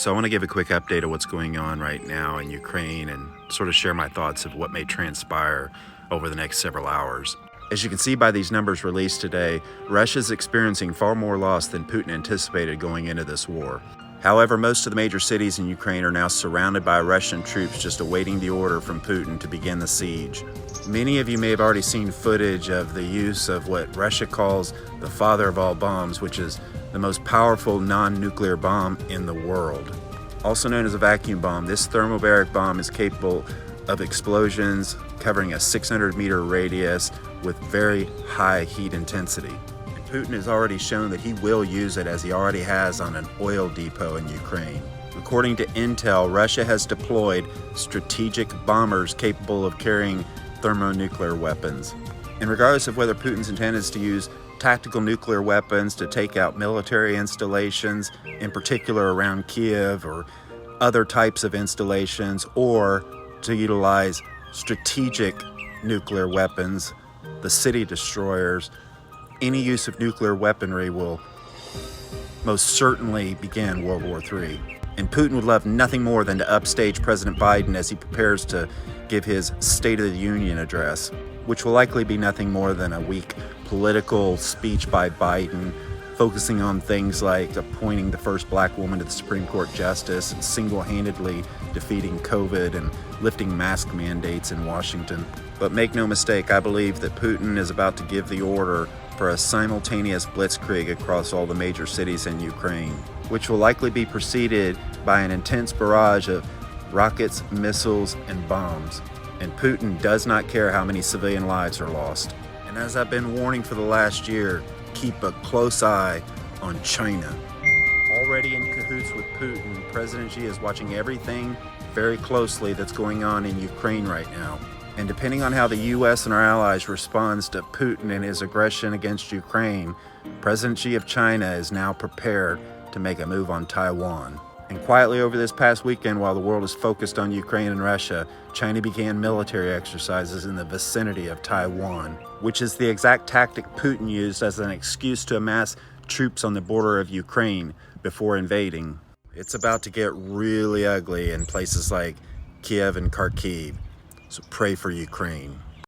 So I want to give a quick update of what's going on right now in Ukraine and sort of share my thoughts of what may transpire over the next several hours. As you can see by these numbers released today, Russia is experiencing far more loss than Putin anticipated going into this war. However, most of the major cities in Ukraine are now surrounded by Russian troops just awaiting the order from Putin to begin the siege. Many of you may have already seen footage of the use of what Russia calls the father of all bombs, which is the most powerful non-nuclear bomb in the world. Also known as a vacuum bomb, this thermobaric bomb is capable of explosions covering a 600-meter radius with very high heat intensity. And Putin has already shown that he will use it, as he already has on an oil depot in Ukraine. According to Intel, Russia has deployed strategic bombers capable of carrying thermonuclear weapons. And regardless of whether Putin's intent is to use tactical nuclear weapons to take out military installations, in particular around Kiev or other types of installations, or to utilize strategic nuclear weapons, the city destroyers, any use of nuclear weaponry will most certainly begin World War III. And Putin would love nothing more than to upstage President Biden as he prepares to give his State of the Union address, which will likely be nothing more than a weak political speech by Biden, focusing on things like appointing the first black woman to the Supreme Court justice and single-handedly defeating COVID and lifting mask mandates in Washington. But make no mistake, I believe that Putin is about to give the order for a simultaneous blitzkrieg across all the major cities in Ukraine, which will likely be preceded by an intense barrage of rockets, missiles, and bombs. And Putin does not care how many civilian lives are lost. And as I've been warning for the last year, keep a close eye on China. Already in cahoots with Putin, President Xi is watching everything very closely that's going on in Ukraine right now. And depending on how the US and our allies responds to Putin and his aggression against Ukraine, President Xi of China is now prepared to make a move on Taiwan. And quietly over this past weekend, while the world is focused on Ukraine and Russia, China began military exercises in the vicinity of Taiwan, which is the exact tactic Putin used as an excuse to amass troops on the border of Ukraine before invading. It's about to get really ugly in places like Kiev and Kharkiv, so pray for Ukraine.